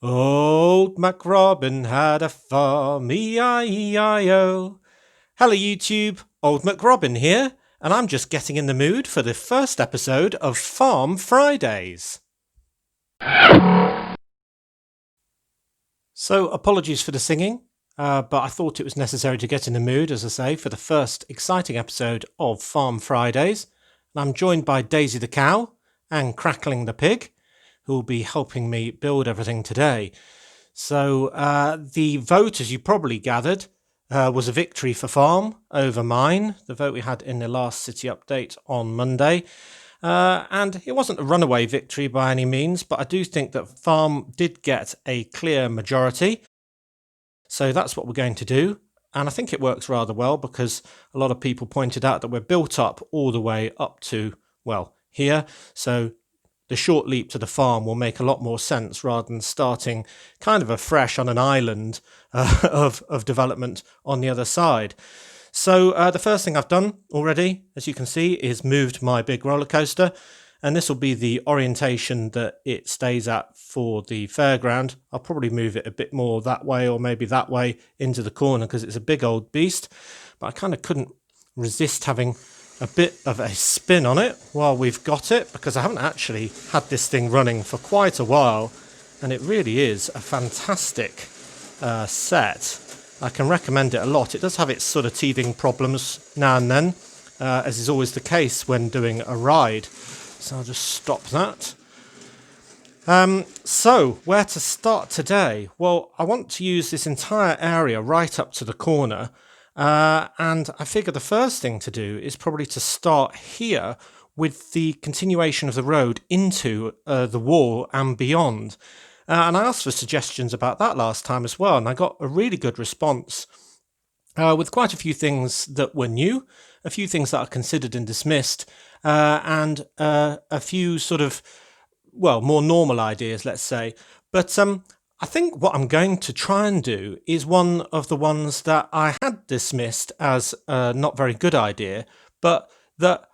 Old MacRobin had a farm, E-I-E-I-O. Hello YouTube, Old MacRobin here, and I'm just getting in the mood for the first episode of Farm Fridays. So apologies for the singing, but I thought it was necessary to get in the mood, as I say, for the first exciting episode of Farm Fridays. And I'm joined by Daisy the cow and Crackling the pig, who will be helping me build everything today. So the vote, as you probably gathered, was a victory for Farm over mine, the vote we had in the last city update on Monday. And it wasn't a runaway victory by any means, but I do think that Farm did get a clear majority. So that's what we're going to do. And I think it works rather well because a lot of people pointed out that we're built up all the way up to, well, here. So the short leap to the farm will make a lot more sense rather than starting kind of afresh on an island of development on the other side. So the first thing I've done already, as you can see, is moved my big roller coaster. And this will be the orientation that it stays at for the fairground. I'll probably move it a bit more that way or maybe that way into the corner because it's a big old beast. But I kind of couldn't resist having a bit of a spin on it while we've got it, because I haven't actually had this thing running for quite a while, and it really is a fantastic set. I can recommend it a lot. It does have its sort of teething problems now and then, as is always the case when doing a ride. So I'll just stop that. So where to start today? Well, I want to use this entire area right up to the corner. And I figure the first thing to do is probably to start here with the continuation of the road into the wall and beyond. And I asked for suggestions about that last time as well, and I got a really good response with quite a few things that were new, a few things that are considered and dismissed, and a few sort of, well, more normal ideas, let's say. But I think what I'm going to try and do is one of the ones that I had dismissed as a not very good idea, but that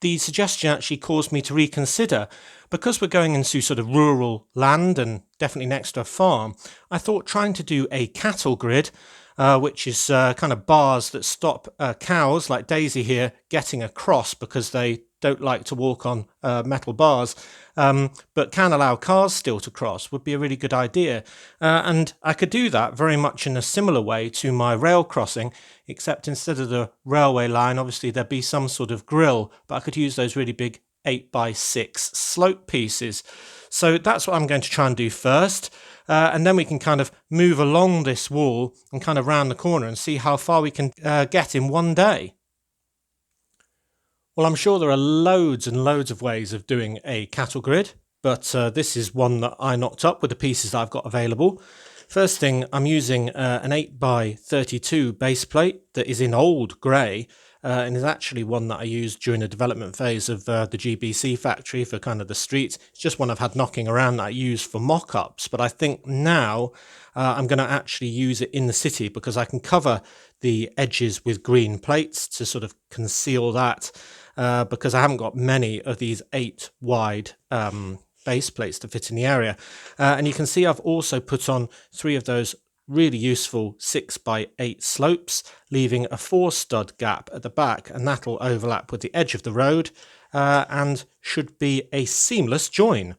the suggestion actually caused me to reconsider. Because we're going into sort of rural land and definitely next to a farm, I thought trying to do a cattle grid, which is kind of bars that stop cows like Daisy here getting across because they don't like to walk on metal bars, but can allow cars still to cross, would be a really good idea. And I could do that very much in a similar way to my rail crossing, except instead of the railway line, obviously there'd be some sort of grill, but I could use those really big 8x6 slope pieces. So that's what I'm going to try and do first. And then we can kind of move along this wall and kind of round the corner and see how far we can get in one day. Well, I'm sure there are loads and loads of ways of doing a cattle grid, but this is one that I knocked up with the pieces that I've got available. First thing, I'm using an 8x32 base plate that is in old grey, and is actually one that I used during the development phase of the GBC factory for kind of the streets. It's just one I've had knocking around that I use for mock-ups, but I think now I'm going to actually use it in the city because I can cover the edges with green plates to sort of conceal that. Because I haven't got many of these 8 wide base plates to fit in the area. And you can see I've also put on 3 of those really useful 6x8 slopes, leaving a 4 stud gap at the back, and that'll overlap with the edge of the road and should be a seamless join.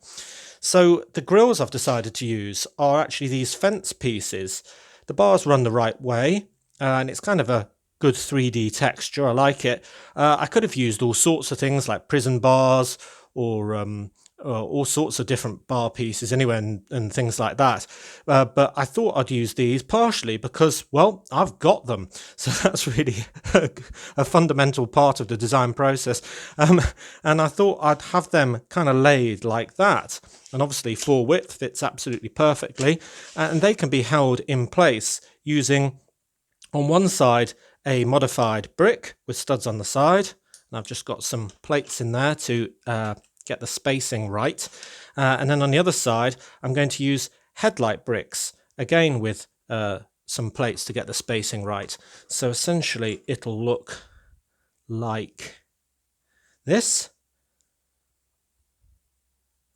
So the grills I've decided to use are actually these fence pieces. The bars run the right way, and it's kind of a good 3D texture. I like it. I could have used all sorts of things like prison bars or all sorts of different bar pieces anyway, and things like that. But I thought I'd use these partially because, well, I've got them. So that's really a fundamental part of the design process. And I thought I'd have them kind of laid like that. And obviously 4 width fits absolutely perfectly. And they can be held in place using, on one side, a modified brick with studs on the side, and I've just got some plates in there to get the spacing right, and then on the other side I'm going to use headlight bricks, again with some plates to get the spacing right. So essentially it'll look like this.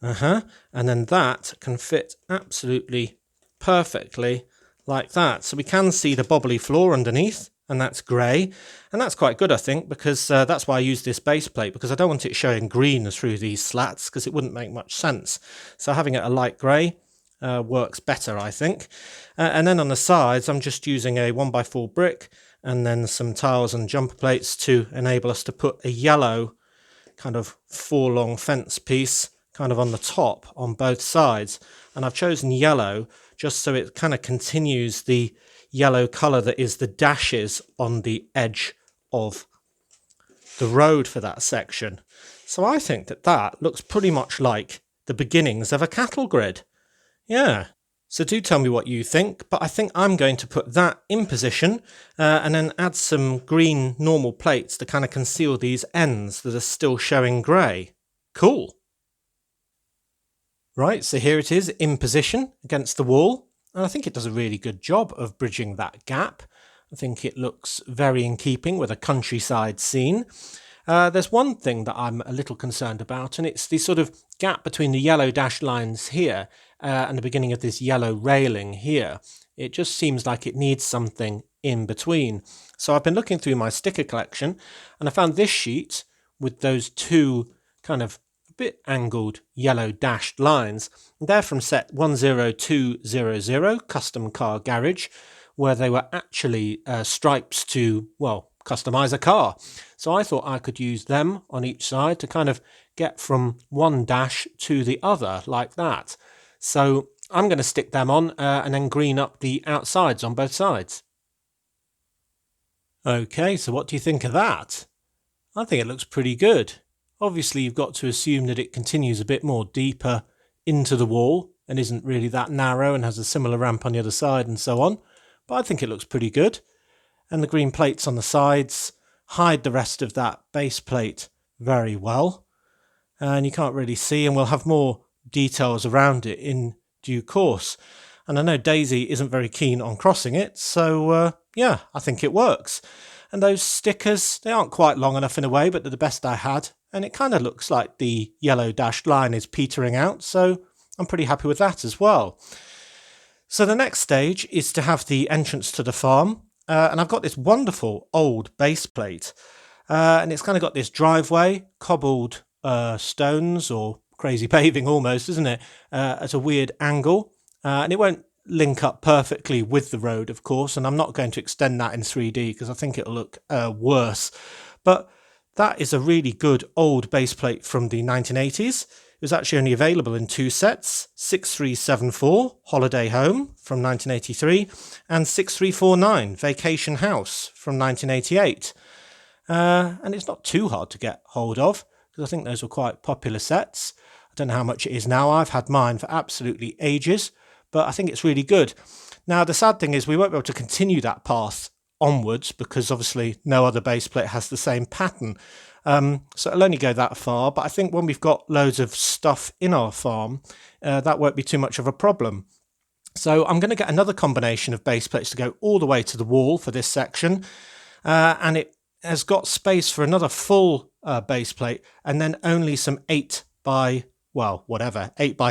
And then that can fit absolutely perfectly like that. So we can see the bobbly floor underneath, and that's grey. And that's quite good, I think, because that's why I use this base plate, because I don't want it showing green through these slats, because it wouldn't make much sense. So having it a light grey works better, I think. And then on the sides, I'm just using a 1x4 brick and then some tiles and jumper plates to enable us to put a yellow kind of 4-long fence piece kind of on the top on both sides. And I've chosen yellow just so it kind of continues the yellow colour that is the dashes on the edge of the road for that section. So I think that that looks pretty much like the beginnings of a cattle grid. Yeah. So do tell me what you think, but I think I'm going to put that in position and then add some green normal plates to kind of conceal these ends that are still showing grey. Cool. Right, so here it is in position against the wall, and I think it does a really good job of bridging that gap. I think it looks very in keeping with a countryside scene. There's one thing that I'm a little concerned about, and it's the sort of gap between the yellow dashed lines here and the beginning of this yellow railing here. It just seems like it needs something in between. So I've been looking through my sticker collection, and I found this sheet with those two kind of bit angled yellow dashed lines. They're from set 10200 Custom Car Garage, where they were actually stripes to, well, customize a car. So I thought I could use them on each side to kind of get from one dash to the other like that. So I'm going to stick them on and then green up the outsides on both sides. Okay, so what do you think of that? I think it looks pretty good. Obviously, you've got to assume that it continues a bit more deeper into the wall and isn't really that narrow and has a similar ramp on the other side and so on. But I think it looks pretty good. And the green plates on the sides hide the rest of that base plate very well. And you can't really see, and we'll have more details around it in due course. And I know Daisy isn't very keen on crossing it, so yeah, I think it works. And those stickers, they aren't quite long enough in a way, but they're the best I had. And it kind of looks like the yellow dashed line is petering out, so I'm pretty happy with that as well. So the next stage is to have the entrance to the farm, and I've got this wonderful old base plate, and it's kind of got this driveway, cobbled stones, or crazy paving almost, isn't it, at a weird angle, and it won't link up perfectly with the road, of course, and I'm not going to extend that in 3D because I think it'll look worse, but that is a really good old base plate from the 1980s. It was actually only available in two sets, 6374 Holiday Home from 1983 and 6349 Vacation House from 1988. And it's not too hard to get hold of because I think those were quite popular sets. I don't know how much it is now. I've had mine for absolutely ages, but I think it's really good. Now, the sad thing is we won't be able to continue that path onwards because obviously no other base plate has the same pattern. So it'll only go that far, but I think when we've got loads of stuff in our farm, that won't be too much of a problem. So I'm going to get another combination of base plates to go all the way to the wall for this section, and it has got space for another full base plate and then only some 8 by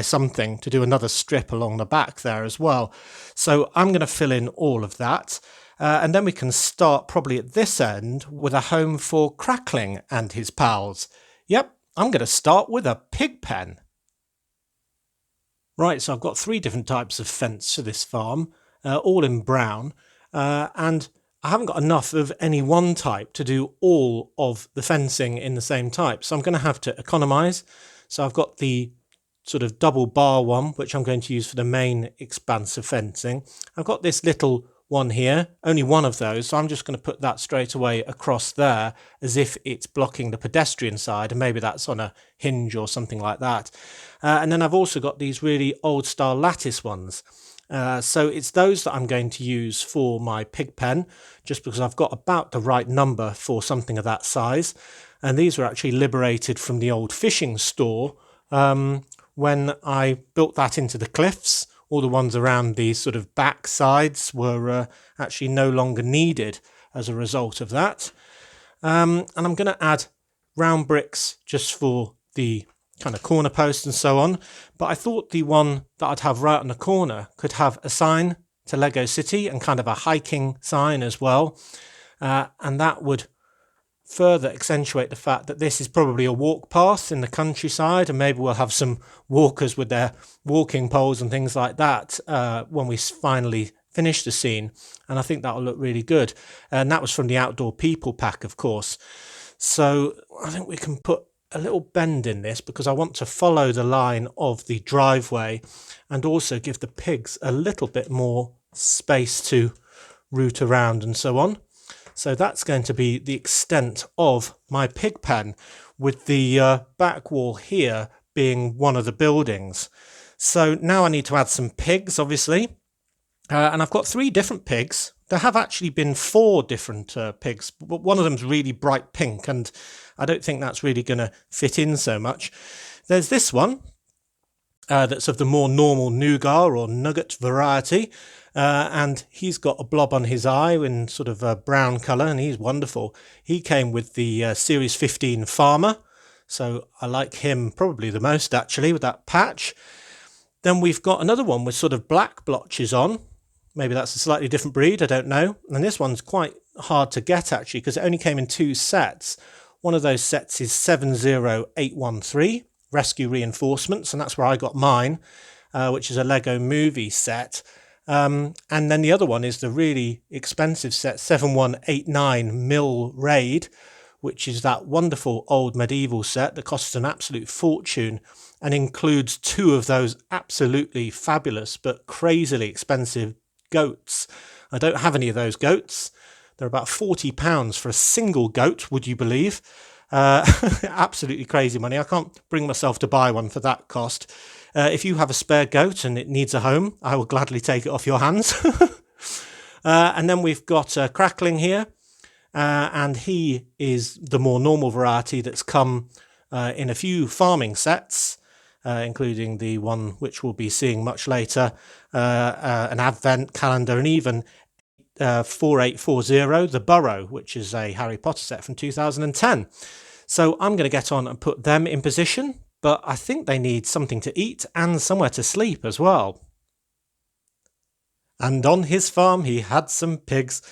something to do another strip along the back there as well. So I'm going to fill in all of that. And then we can start probably at this end with a home for Crackling and his pals. Yep, I'm going to start with a pig pen. Right, so I've got 3 different types of fence for this farm, all in brown. And I haven't got enough of any one type to do all of the fencing in the same type. So I'm going to have to economise. So I've got the sort of double bar one, which I'm going to use for the main expanse of fencing. I've got this little one here, only one of those, so I'm just going to put that straight away across there as if it's blocking the pedestrian side, and maybe that's on a hinge or something like that. And then I've also got these really old style lattice ones. So it's those that I'm going to use for my pig pen, just because I've got about the right number for something of that size. And these were actually liberated from the old fishing store when I built that into the cliffs. All the ones around the sort of back sides were actually no longer needed as a result of that. And I'm going to add round bricks just for the kind of corner post and so on. But I thought the one that I'd have right on the corner could have a sign to Lego City and kind of a hiking sign as well. And that would further accentuate the fact that this is probably a walk path in the countryside, and maybe we'll have some walkers with their walking poles and things like that when we finally finish the scene. And I think that'll look really good. And that was from the Outdoor People pack, of course. So I think we can put a little bend in this because I want to follow the line of the driveway and also give the pigs a little bit more space to root around and so on. So that's going to be the extent of my pig pen, with the back wall here being one of the buildings. So now I need to add some pigs, obviously. And I've got 3 different pigs. There have actually been 4 different pigs, but one of them's really bright pink, and I don't think that's really going to fit in so much. There's this one that's of the more normal nougat or nugget variety. And he's got a blob on his eye in sort of a brown colour, and he's wonderful. He came with the Series 15 Farmer, so I like him probably the most actually, with that patch. Then we've got another one with sort of black blotches on. Maybe that's a slightly different breed, I don't know. And this one's quite hard to get actually, because it only came in 2 sets. One of those sets is 70813, Rescue Reinforcements, and that's where I got mine, which is a Lego Movie set. And then the other one is the really expensive set 7189 Mill Raid, which is that wonderful old medieval set that costs an absolute fortune and includes 2 of those absolutely fabulous but crazily expensive goats. I don't have any of those goats. They're about £40 for a single goat, would you believe? Absolutely crazy money. I can't bring myself to buy one for that cost. If you have a spare goat and it needs a home, I will gladly take it off your hands. And then we've got Crackling here, and he is the more normal variety that's come in a few farming sets, including the one which we'll be seeing much later, an advent calendar, and even 4840, the Burrow, which is a Harry Potter set from 2010. So I'm going to get on and put them in position, but I think they need something to eat and somewhere to sleep as well. And on his farm he had some pigs.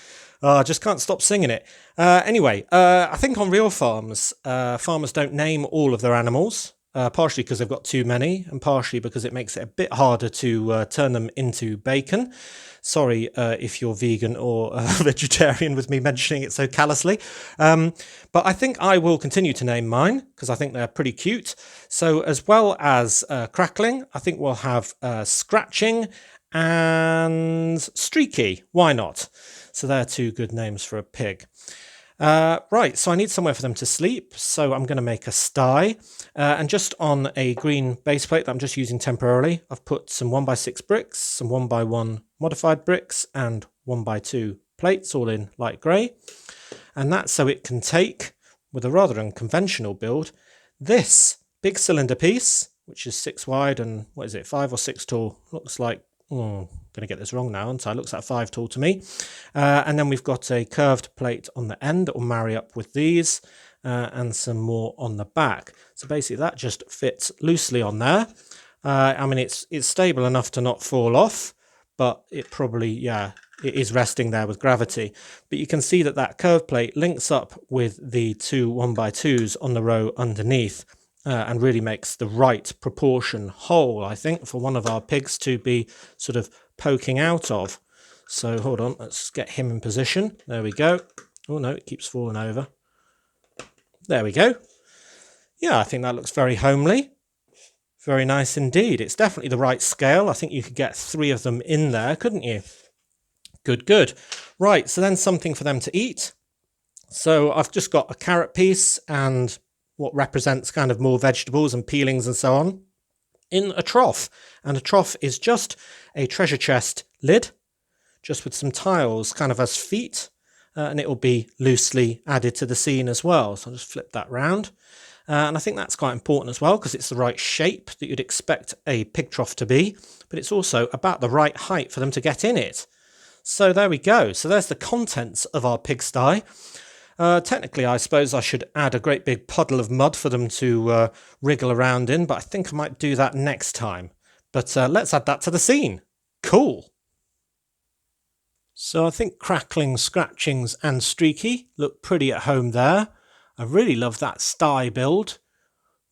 Oh, I just can't stop singing it. Anyway, I think on real farms, farmers don't name all of their animals, partially because they've got too many, and partially because it makes it a bit harder to turn them into bacon. Sorry if you're vegan or vegetarian with me mentioning it so callously. But I think I will continue to name mine because I think they're pretty cute. So as well as Crackling, I think we'll have Scratching and Streaky. Why not? So they're 2 good names for a pig. Right, so I need somewhere for them to sleep, so I'm going to make a sty, and just on a green base plate that I'm just using temporarily, I've put some 1x6 bricks, some 1x1 modified bricks, and 1x2 plates, all in light grey, and that's so it can take, with a rather unconventional build, this big cylinder piece, which is 6 wide and, 5 or 6 tall, looks like, I'm going to get this wrong now, aren't I? It looks like 5 tall to me. And then we've got a curved plate on the end that will marry up with these, and some more on the back. So basically that just fits loosely on there. I mean, it's stable enough to not fall off, but it probably, it is resting there with gravity. But you can see that that curved plate links up with the 2 1x2s on the row underneath. And really makes the right proportion hole, I think, for one of our pigs to be sort of poking out of. So hold on, let's get him in position. There we go. Oh no, it keeps falling over. There we go. Yeah, I think that looks very homely. Very nice indeed. It's definitely the right scale. I think you could get 3 of them in there, couldn't you? Good, good. Right, so then something for them to eat. So I've just got a carrot piece and what represents kind of more vegetables and peelings and so on in a trough. And a trough is just a treasure chest lid, just with some tiles kind of as feet, and it will be loosely added to the scene as well. So I'll just flip that round. And I think that's quite important as well, because it's the right shape that you'd expect a pig trough to be, but it's also about the right height for them to get in it. So there we go. So there's the contents of our pigsty. Technically, I suppose I should add a great big puddle of mud for them to wriggle around in, but I think I might do that next time. But let's add that to the scene. Cool. So I think crackling, scratchings and streaky look pretty at home there. I really love that sty build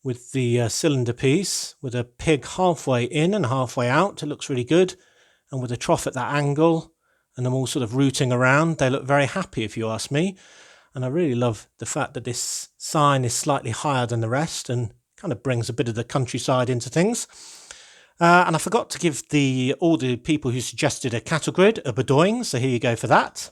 with the cylinder piece, with a pig halfway in and halfway out. It looks really good. And with a trough at that angle, and them all sort of rooting around, they look very happy if you ask me. And I really love the fact that this sign is slightly higher than the rest and kind of brings a bit of the countryside into things. And I forgot to give all the people who suggested a cattle grid a bedoing, so here you go for that.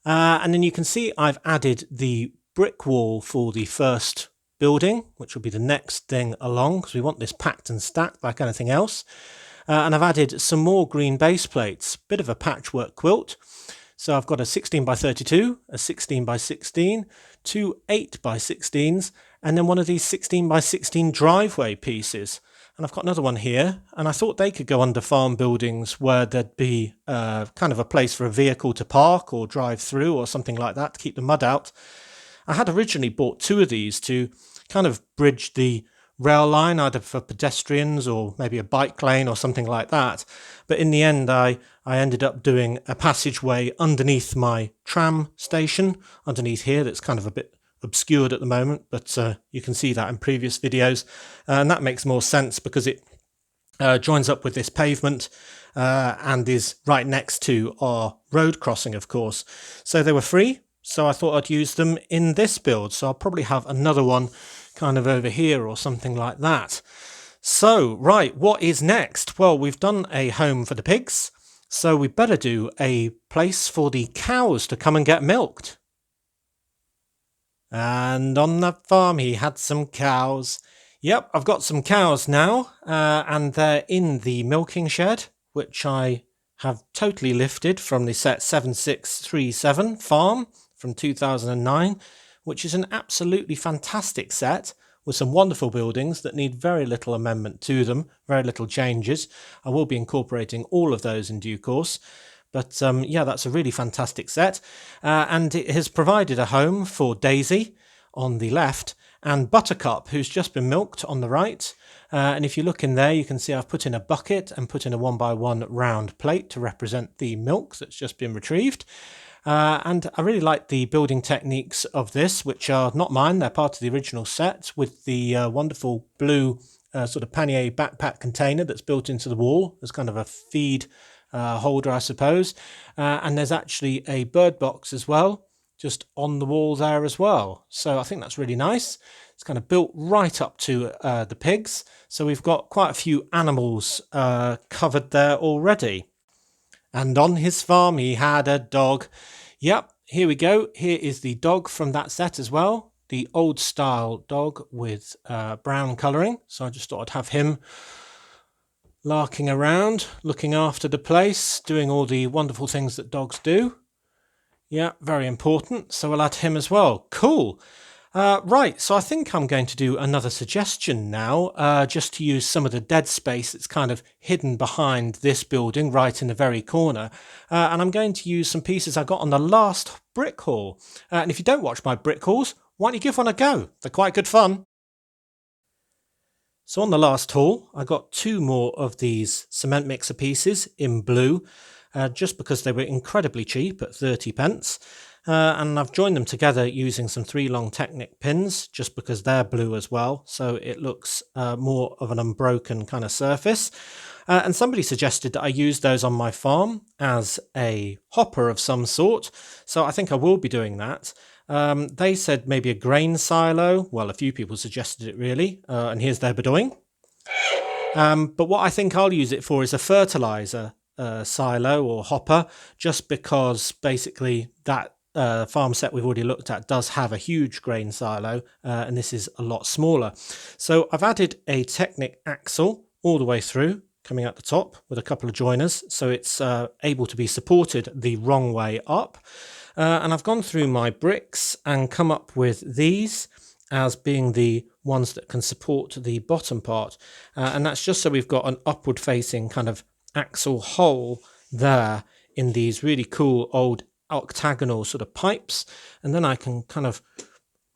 And then you can see I've added the brick wall for the first building, which will be the next thing along, because we want this packed and stacked like anything else. And I've added some more green base plates, bit of a patchwork quilt. So I've got a 16 by 32, a 16 by 16, two 8 by 16s, and then one of these 16 by 16 driveway pieces. And I've got another one here, and I thought they could go under farm buildings where there'd be kind of a place for a vehicle to park or drive through or something like that to keep the mud out. I had originally bought two of these to kind of bridge the rail line, either for pedestrians or maybe a bike lane or something like that. But in the end, I ended up doing a passageway underneath my tram station, underneath here, that's kind of a bit obscured at the moment, but you can see that in previous videos. And that makes more sense because it joins up with this pavement and is right next to our road crossing, of course. So they were free, so I thought I'd use them in this build. So I'll probably have another one kind of over here or something like that. So, right, what is next? Well, we've done a home for the pigs, so we better do a place for the cows to come and get milked. And on the farm he had some cows. Yep, I've got some cows now, and they're in the milking shed, which I have totally lifted from the set 7637 farm from 2009. Which is an absolutely fantastic set with some wonderful buildings that need very little amendment to them, very little changes. I will be incorporating all of those in due course. But yeah, that's a really fantastic set. And it has provided a home for Daisy on the left and Buttercup, who's just been milked on the right. And if you look in there, you can see I've put in a bucket and put in a 1x1 round plate to represent the milk that's just been retrieved. And I really like the building techniques of this, which are not mine. They're part of the original set with the wonderful blue sort of pannier backpack container that's built into the wall as kind of a feed holder, I suppose. And there's actually a bird box as well, just on the wall there as well. So I think that's really nice. It's kind of built right up to the pigs. So we've got quite a few animals covered there already. And on his farm he had a dog. Yep, here we go. Here is the dog from that set as well. The old style dog with brown colouring. So I just thought I'd have him larking around, looking after the place, doing all the wonderful things that dogs do. Yeah, very important. So we'll add him as well. Cool. Right, so I think I'm going to do another suggestion now, just to use some of the dead space that's kind of hidden behind this building, right in the very corner. And I'm going to use some pieces I got on the last brick haul. And if you don't watch my brick hauls, why don't you give one a go? They're quite good fun. So on the last haul, I got two more of these cement mixer pieces in blue, just because they were incredibly cheap at 30p. And I've joined them together using some 3 long Technic pins, just because they're blue as well, so it looks more of an unbroken kind of surface. And somebody suggested that I use those on my farm as a hopper of some sort, so I think I will be doing that. They said maybe a grain silo. Well, a few people suggested it really, and here's their bedoing. But what I think I'll use it for is a fertilizer silo or hopper, just because basically that farm set we've already looked at does have a huge grain silo, and this is a lot smaller. So I've added a Technic axle all the way through, coming out the top with a couple of joiners, so it's able to be supported the wrong way up. And I've gone through my bricks and come up with these as being the ones that can support the bottom part. And that's just so we've got an upward facing kind of axle hole there in these really cool old octagonal sort of pipes, and then I can kind of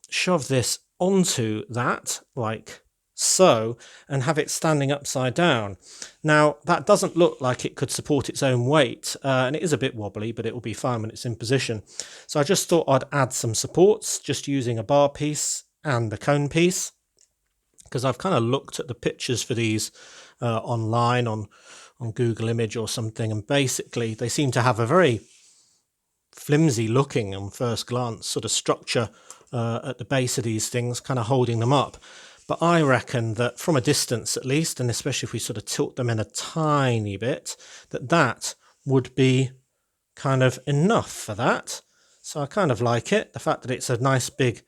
shove this onto that like so and have it standing upside down. Now that doesn't look like it could support its own weight, and it is a bit wobbly, but it will be fine when it's in position. So I just thought I'd add some supports just using a bar piece and the cone piece, because I've kind of looked at the pictures for these online on Google Image or something, and basically they seem to have a very flimsy looking on first glance sort of structure at the base of these things, kind of holding them up. But I reckon that from a distance at least, and especially if we sort of tilt them in a tiny bit, that would be kind of enough for that. So I kind of like it. The fact that it's a nice big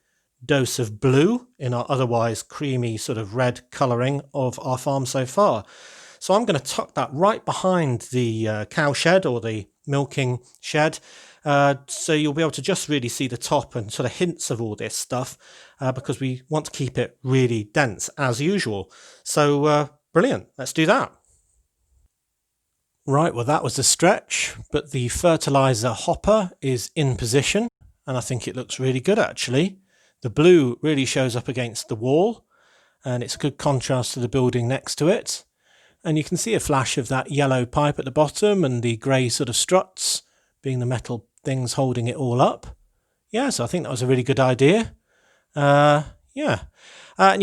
dose of blue in our otherwise creamy sort of red colouring of our farm so far. So I'm going to tuck that right behind the cow shed or the milking shed. So you'll be able to just really see the top and sort of hints of all this stuff, because we want to keep it really dense as usual. So brilliant, let's do that. Right, well that was a stretch, but the fertilizer hopper is in position and I think it looks really good actually. The blue really shows up against the wall and it's a good contrast to the building next to it. And you can see a flash of that yellow pipe at the bottom and the grey sort of struts being the metal things holding it all up. Yeah, so I think that was a really good idea. And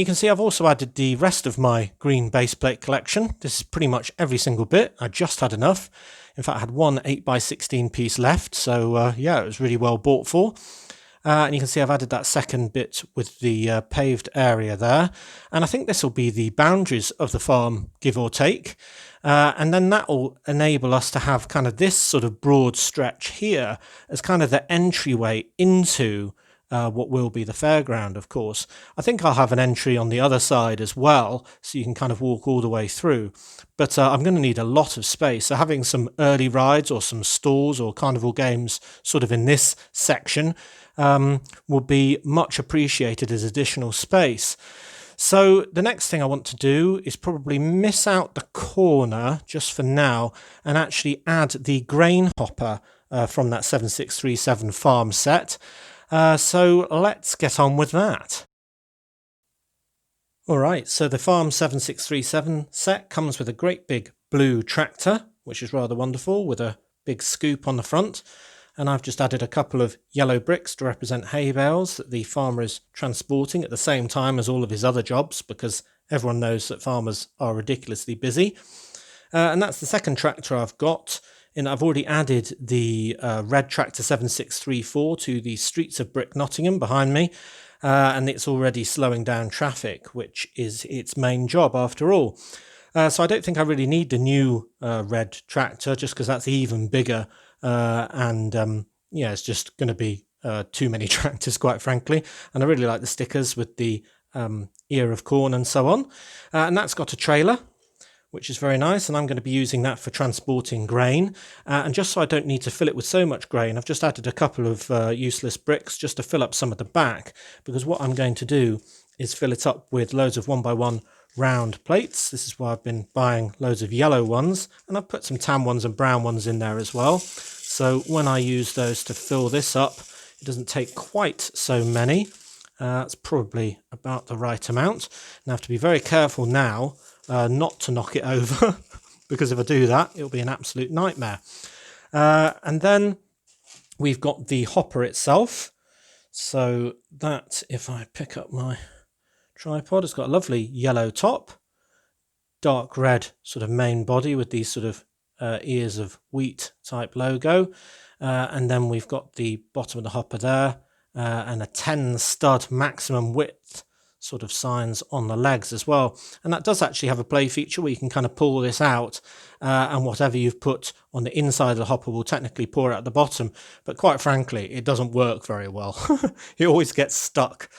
you can see I've also added the rest of my green base plate collection. This is pretty much every single bit. I just had enough. In fact, I had one 8x16 piece left. So yeah, it was really well bought for. And you can see I've added that second bit with the paved area there. And I think this will be the boundaries of the farm, give or take. And then that will enable us to have kind of this sort of broad stretch here as kind of the entryway into what will be the fairground, of course. I think I'll have an entry on the other side as well, so you can kind of walk all the way through. But I'm going to need a lot of space. So having some early rides or some stalls or carnival games sort of in this section will be much appreciated as additional space. So the next thing I want to do is probably miss out the corner just for now and actually add the grain hopper from that 7637 farm set. So let's get on with that. Alright, so the farm 7637 set comes with a great big blue tractor, which is rather wonderful, with a big scoop on the front. And I've just added a couple of yellow bricks to represent hay bales that the farmer is transporting at the same time as all of his other jobs, because everyone knows that farmers are ridiculously busy. And that's the second tractor I've got. And I've already added the red tractor 7634 to the streets of Brick Nottingham behind me, and it's already slowing down traffic, which is its main job after all. So I don't think I really need the new red tractor, just because that's even bigger, and yeah, it's just going to be too many tractors, quite frankly. And I really like the stickers with the ear of corn and so on. And that's got a trailer, which is very nice, and I'm going to be using that for transporting grain. And just so I don't need to fill it with so much grain, I've just added a couple of useless bricks just to fill up some of the back, because what I'm going to do is fill it up with loads of 1x1 round plates. This is why I've been buying loads of yellow ones, and I've put some tan ones and brown ones in there as well. So when I use those to fill this up, it doesn't take quite so many. That's probably about the right amount. And I have to be very careful now not to knock it over, because if I do that, it'll be an absolute nightmare. And then we've got the hopper itself. So that, if I pick up my tripod, it's got a lovely yellow top, dark red sort of main body with these sort of ears of wheat type logo. And then we've got the bottom of the hopper there, and a 10 stud maximum width sort of signs on the legs as well. And that does actually have a play feature where you can kind of pull this out, and whatever you've put on the inside of the hopper will technically pour out at the bottom. But quite frankly, it doesn't work very well. It always gets stuck.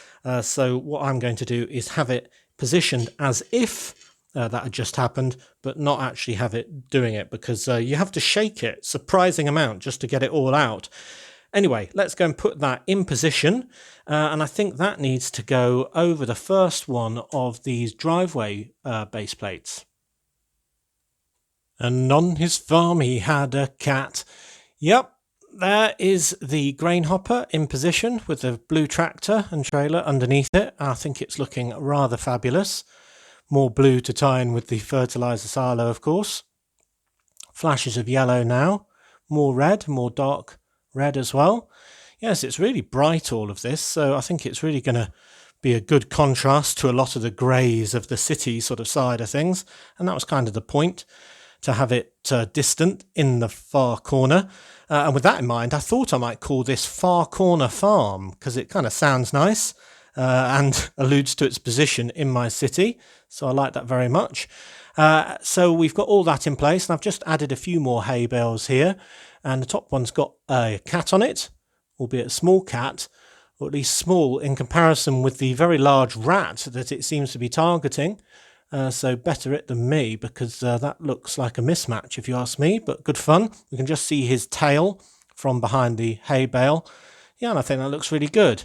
So what I'm going to do is have it positioned as if that had just happened, but not actually have it doing it, because you have to shake it surprising amount just to get it all out. Anyway, let's go and put that in position, and I think that needs to go over the first one of these driveway base plates. And on his farm he had a cat. Yep, there is the grain hopper in position with the blue tractor and trailer underneath it. I think it's looking rather fabulous. More blue to tie in with the fertilizer silo, of course. Flashes of yellow now. More red, more dark red as well. Yes, it's really bright, all of this, so I think it's really going to be a good contrast to a lot of the greys of the city sort of side of things, and that was kind of the point, to have it distant in the far corner. And with that in mind, I thought I might call this Far Corner Farm, because it kind of sounds nice and alludes to its position in my city, so I like that very much. So we've got all that in place, and I've just added a few more hay bales here, and the top one's got a cat on it, albeit a small cat, or at least small in comparison with the very large rat that it seems to be targeting. So better it than me, because that looks like a mismatch if you ask me, but good fun. We can just see his tail from behind the hay bale. Yeah, and I think that looks really good.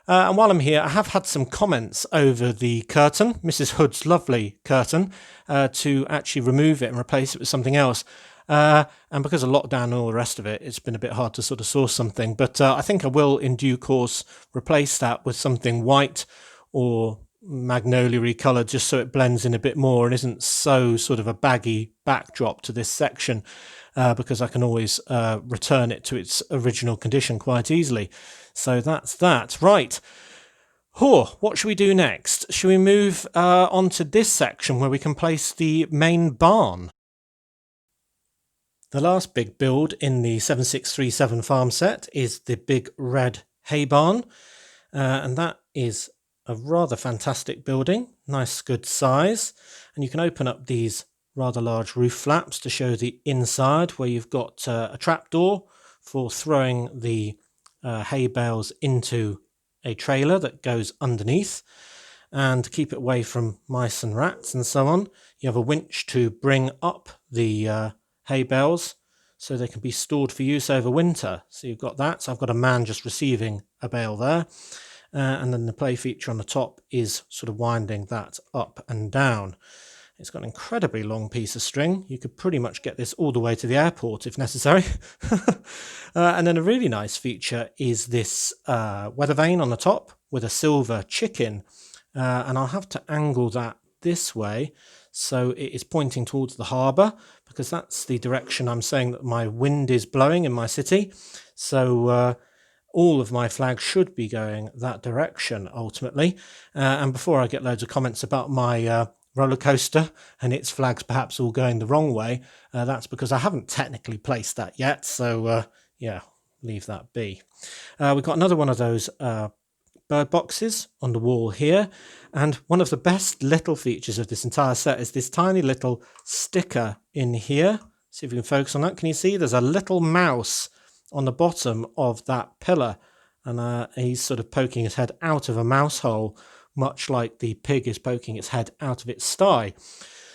And while I'm here, I have had some comments over the curtain, Mrs. Hood's lovely curtain, to actually remove it and replace it with something else. And because of lockdown and all the rest of it, it's been a bit hard to sort of source something. But I think I will, in due course, replace that with something white or magnolia-y coloured, just so it blends in a bit more and isn't so sort of a baggy backdrop to this section, because I can always return it to its original condition quite easily. So that's that. Right. What should we do next? Should we move on to this section where we can place the main barn? The last big build in the 7637 farm set is the big red hay barn, and that is a rather fantastic building, nice good size, and you can open up these rather large roof flaps to show the inside, where you've got a trapdoor for throwing the hay bales into a trailer that goes underneath, and to keep it away from mice and rats and so on, you have a winch to bring up the hay bales so they can be stored for use over winter. So you've got that. So I've got a man just receiving a bale there. And then the play feature on the top is sort of winding that up and down. It's got an incredibly long piece of string. You could pretty much get this all the way to the airport if necessary. And then a really nice feature is this weather vane on the top with a silver chicken. And I'll have to angle that this way so it is pointing towards the harbour, because that's the direction I'm saying that my wind is blowing in my city. So all of my flags should be going that direction ultimately. And before I get loads of comments about my roller coaster and its flags perhaps all going the wrong way, that's because I haven't technically placed that yet. So yeah, leave that be. We've got another one of those bird boxes on the wall here, and one of the best little features of this entire set is this tiny little sticker in here. See if you can focus on that. Can you see there's a little mouse on the bottom of that pillar, and he's sort of poking his head out of a mouse hole, much like the pig is poking its head out of its sty.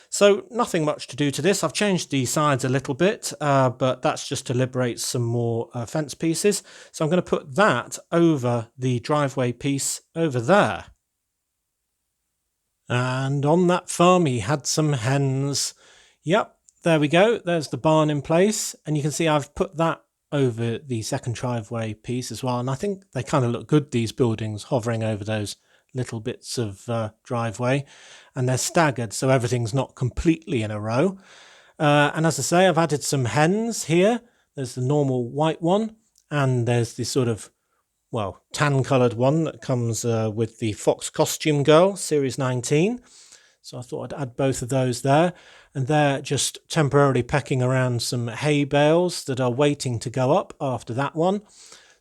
So nothing much to do to this. I've changed the sides a little bit, but that's just to liberate some more fence pieces. So I'm going to put that over the driveway piece over there. And on that farm he had some hens. Yep, there we go. There's the barn in place, and you can see I've put that over the second driveway piece as well, and I think they kind of look good, these buildings hovering over those little bits of driveway, and they're staggered so everything's not completely in a row. And as I say, I've added some hens here. There's the normal white one, and there's the sort of, well, tan coloured one that comes with the Fox Costume Girl Series 19. So I thought I'd add both of those there, and they're just temporarily pecking around some hay bales that are waiting to go up after that one.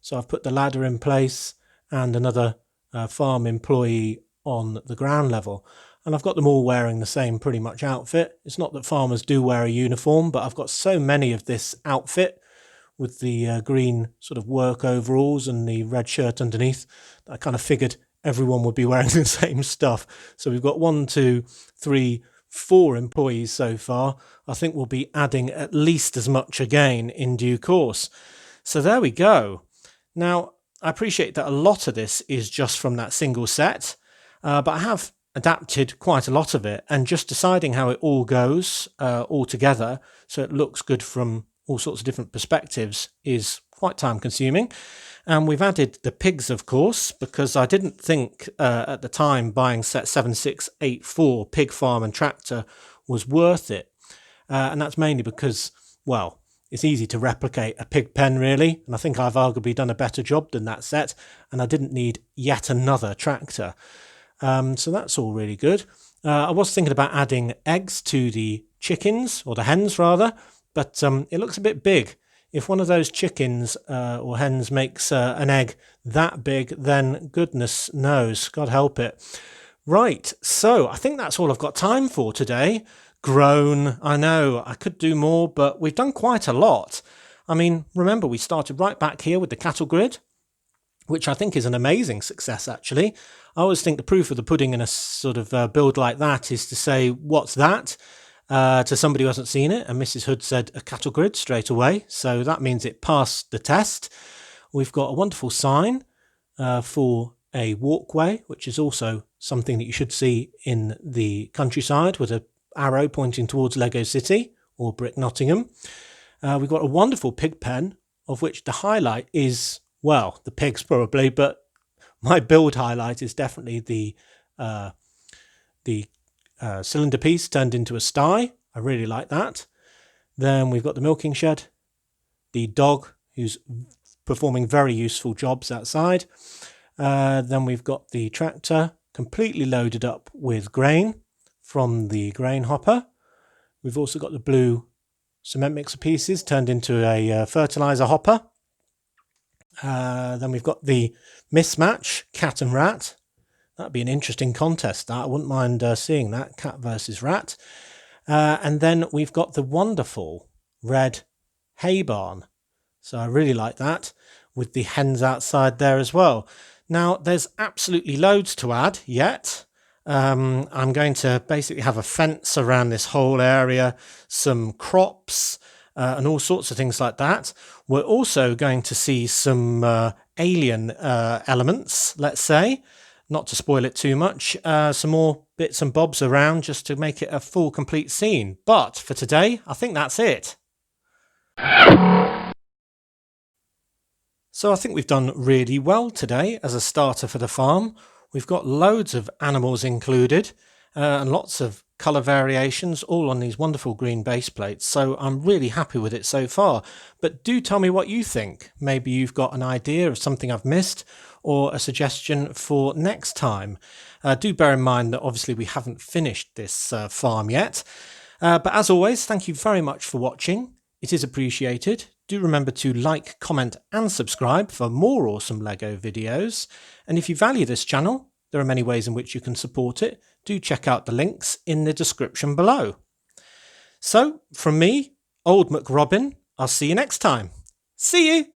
So I've put the ladder in place and another farm employee on the ground level, and I've got them all wearing the same pretty much outfit. It's not that farmers do wear a uniform, but I've got so many of this outfit with the green sort of work overalls and the red shirt underneath that I kind of figured everyone would be wearing the same stuff. So we've got 1, 2, 3, 4 employees so far. I think we'll be adding at least as much again in due course. So there we go. Now, I appreciate that a lot of this is just from that single set, but I have adapted quite a lot of it, and just deciding how it all goes all together so it looks good from all sorts of different perspectives is quite time consuming. And we've added the pigs, of course, because I didn't think at the time buying set 7684 pig farm and tractor was worth it. And that's mainly because, well, it's easy to replicate a pig pen really, and I think I've arguably done a better job than that set, and I didn't need yet another tractor. So that's all really good. I was thinking about adding eggs to the chickens, or the hens rather, but it looks a bit big. If one of those chickens or hens makes an egg that big, then goodness knows, God help it. Right, so I think that's all I've got time for today. Grown, I know, I could do more, but we've done quite a lot. I mean, remember we started right back here with the cattle grid, which I think is an amazing success actually. I always think the proof of the pudding in a sort of build like that is to say, what's that? To somebody who hasn't seen it, and Mrs. Hood said a cattle grid straight away, so that means it passed the test. We've got a wonderful sign for a walkway, which is also something that you should see in the countryside with an arrow pointing towards Lego City or Brick Nottingham. We've got a wonderful pig pen, of which the highlight is, well, the pigs probably, but my build highlight is definitely the cylinder piece turned into a sty. I really like that. Then we've got the milking shed, the dog who's performing very useful jobs outside. Then we've got the tractor completely loaded up with grain from the grain hopper. We've also got the blue cement mixer pieces turned into a fertilizer hopper. Then we've got the mismatch cat and rat. That'd be an interesting contest. I wouldn't mind seeing that, cat versus rat. And then we've got the wonderful red hay barn. So I really like that, with the hens outside there as well. Now, there's absolutely loads to add yet. I'm going to basically have a fence around this whole area, some crops, and all sorts of things like that. We're also going to see some alien elements, let's say. Not to spoil it too much, some more bits and bobs around just to make it a full, complete scene. But for today, I think that's it. So I think we've done really well today as a starter for the farm. We've got loads of animals included and lots of colour variations, all on these wonderful green base plates. So I'm really happy with it so far. But do tell me what you think. Maybe you've got an idea of something I've missed, or a suggestion for next time. Do bear in mind that obviously we haven't finished this farm yet. But as always, thank you very much for watching. It is appreciated. Do remember to like, comment and subscribe for more awesome LEGO videos. And if you value this channel, there are many ways in which you can support it. Do check out the links in the description below. So, from me, old MacRobin, I'll see you next time. See you!